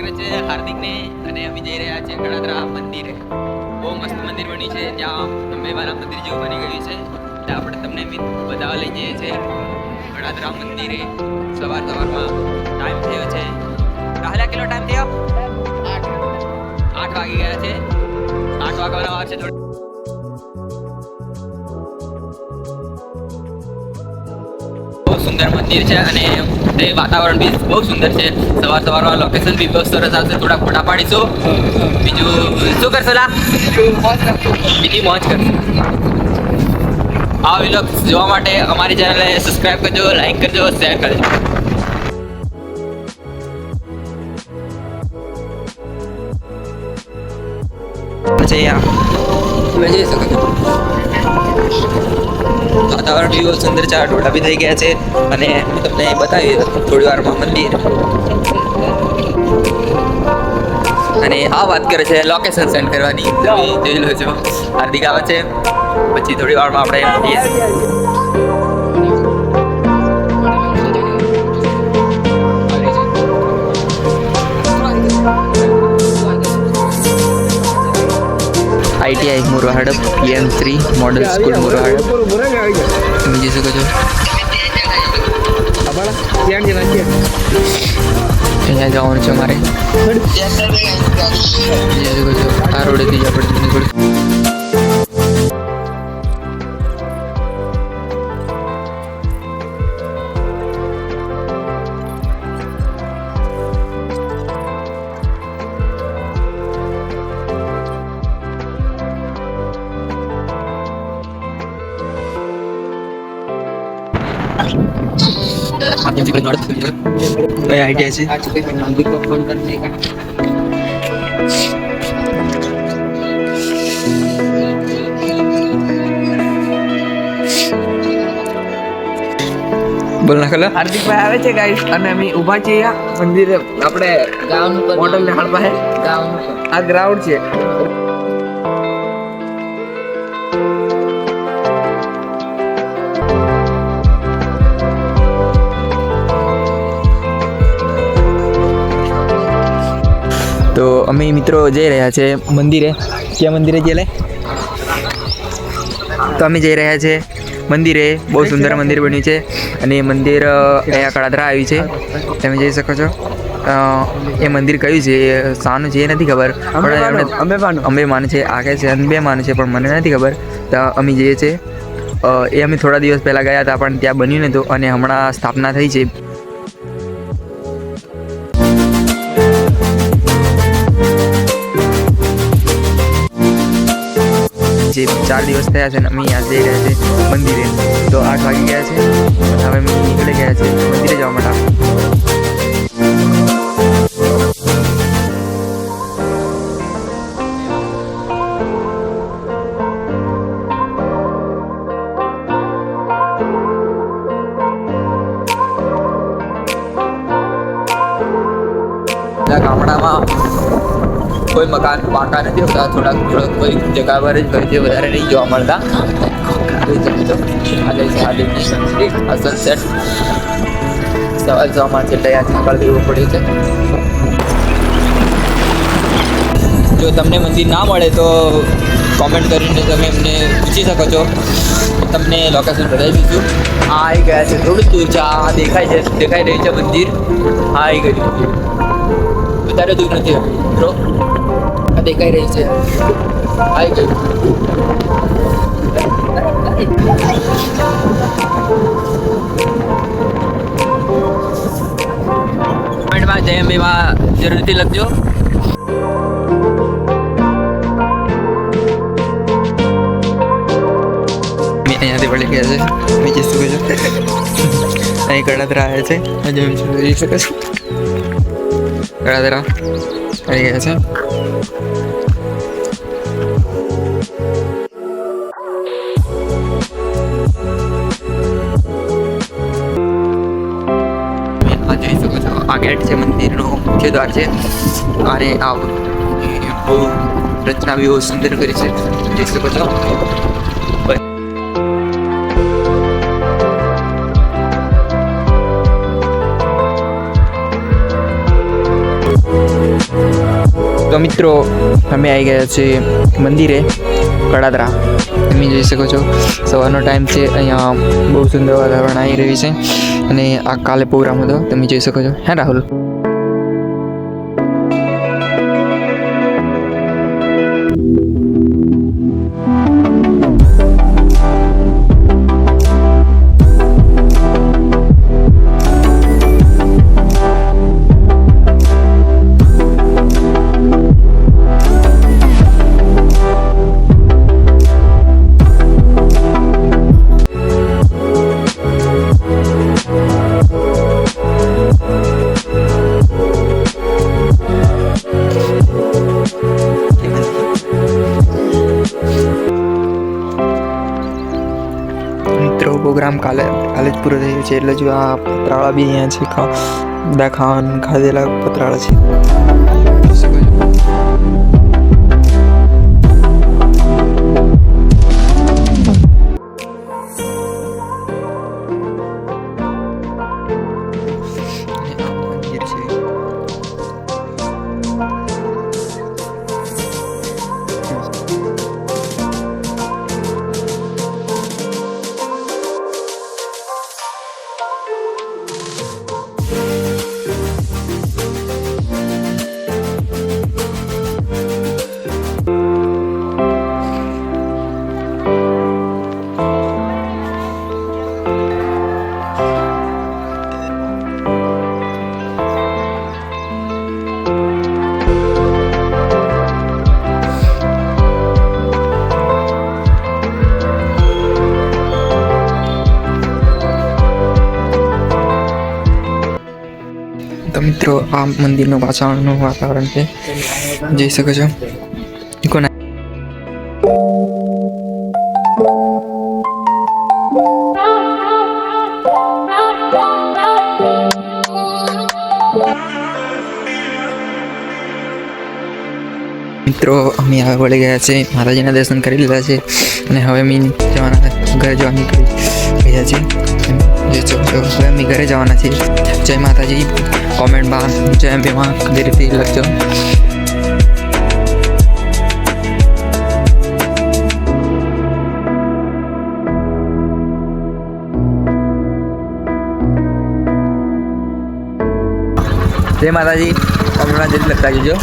સ્વાગત છે હાર્દિકને અને અમે જઈ રહ્યા છીએ ગણાત્રા મંદિરે. બહુ મસ્ત મંદિર બન્યું છે, ત્યાં અંબેમાના મંદિર જેવું બની ગયું છે. એટલે આપણે તમને બતાવવા લઈ જઈએ છીએ ગણાત્રા મંદિરે. સવારમાં ટાઈમ થયો છે, રાહલા કેટલો ટાઈમ થયો? 8 વાગી ગયા છે. 8 વાગવાનો વાર છે. બહુ સુંદર મંદિર છે અને તે વાતાવરણ બી બહુ સુંદર છે. સવારમાં લોકેશન બી બહુ સરસ આવશે. થોડા ફોટા પાડીશું. બીજું શું કરશો લા? બીજી મોજ કરશું. આ વિલોગ જોવા માટે અમારી ચેનલને સબસ્ક્રાઇબ કરજો, લાઈક કરજો, શેર કરજો. પછી તમે જોઈ શકો છો વાતાવરણ બી બહુ સુંદર છે. ઢોળા બી થઈ ગયા છે અને હું તમને બતાવી થોડી વારમાં મંદિર. અને આ વાત કરે છે લોકેશન સેન્ડ કરવાની. તમે જોઈ લો છો હાર્દિક આવે છે. પછી થોડી વારમાં આપણે મળીએ. ITI મોરવા હડપ PM3 મોડલ સ્કૂલ મોરવા હડપ તમે જોઈ શકો છો. અહીંયા જવાનું છે મારે. જોઈ શકો છો આ રોડેથી આપણે નીકળ્યું. आइडिया से फोन करने का બોલના કલા હાર્દિકભાઈ આવે છે ગાઈસ અને અમે ઊભા છીએ મંદિરે. આપણે હોટલ ને હાલ પાસે આ ગ્રાઉન્ડ છે. તો અમે મિત્રો જઈ રહ્યા છે મંદિરે. ક્યાં મંદિરે જઈએ? તો અમે જઈ રહ્યા છે મંદિરે. બહુ સુંદર મંદિર બન્યું છે અને એ મંદિર અહીંયા કડાદરા આવ્યું છે. તમે જોઈ શકો છો. એ મંદિર કયું છે, શાનું છે એ નથી ખબર, પણ અંબેમાનું છે. આગે છે અંબેમાનું છે પણ મને નથી ખબર. તો અમે જઈએ છીએ. એ અમે થોડા દિવસ પહેલાં ગયા હતા પણ ત્યાં બન્યું નહોતું અને હમણાં સ્થાપના થઈ છે. જે 4 દિવસ થયા છે ને અમે અહીંયા જઈ રહ્યા છે મંદિરે. તો 8 વાગી ગયા છે. હવે અમે નીકળી ગયા છે મંદિરે જવા માટે. ગામડામાં કોઈ મકાન પાકા નથી હોતા. થોડાક કોઈ જગ્યા પર જ હોય છે, વધારે નહીં જોવા મળતા. સનસેટ સવારમાં છે એટલે અહીંયાથી નીકળવું એવું પડે છે. જો તમને મંદિર ના મળે તો કોમેન્ટ કરીને તમે એમને પૂછી શકો છો. તમને લોકેશન બતાવી દઈશું. આ આવી ગયા છે, થોડું દૂર છે. આ દેખાઈ રહ્યું છે મંદિર. હા આવી ગયું, વધારે દૂર નથી મિત્રો. દેખાઈ રહી છે આવી ગયું. કમેન્ટમાં જય અંબેમાં જરૂરથી લખજો. અહીંયાથી વળી ગયા છે. બીજી શું કહ્યું અહીં ગણાત્રા આવ્યા છે. જોઈ શકો છો ગણાત્રા આવી ગયા છે. જોઈ શકો છો આ ગેટ છે મંદિરનો મુખ્ય દ્વાર છે. અને આ બહુ રચના બી બહુ સુંદર કરી છે. જોઈ શકો છો. તો મિત્રો અમે આવી ગયા છીએ મંદિરે કડાદરા. તમે જોઈ શકો છો સવારનો ટાઈમ છે, અહીંયા બહુ સુંદર વાતાવરણ આવી રહ્યું છે અને આ કાલે પ્રોગ્રામ હતો તમે જોઈ શકો છો. હે રાહુલ? મિત્રો પ્રોગ્રામ કાલે જ પૂરો થયો છે, એટલે જો આ પતરાળા બી અહીંયા છે, બધા ખાધેલા પતરાળા છે. મંદિર છે. તો મિત્રો આ મંદિરનું પાછળનું વાતાવરણ છે, જોઈ શકો છો. કોના મિત્રો અમે હવે વળી ગયા છે, માતાજીના દર્શન કરી લીધા છે અને હવે અમે ઘરે જવા નીકળી ગયા છીએ. હવે અમે ઘરે જવાના છીએ. જય માતાજી. કોમેન્ટમાં જય અંબેમાં કદી લખજો. જય માતાજી. કોમેન્ટમાં જરૂર લખતા જજો.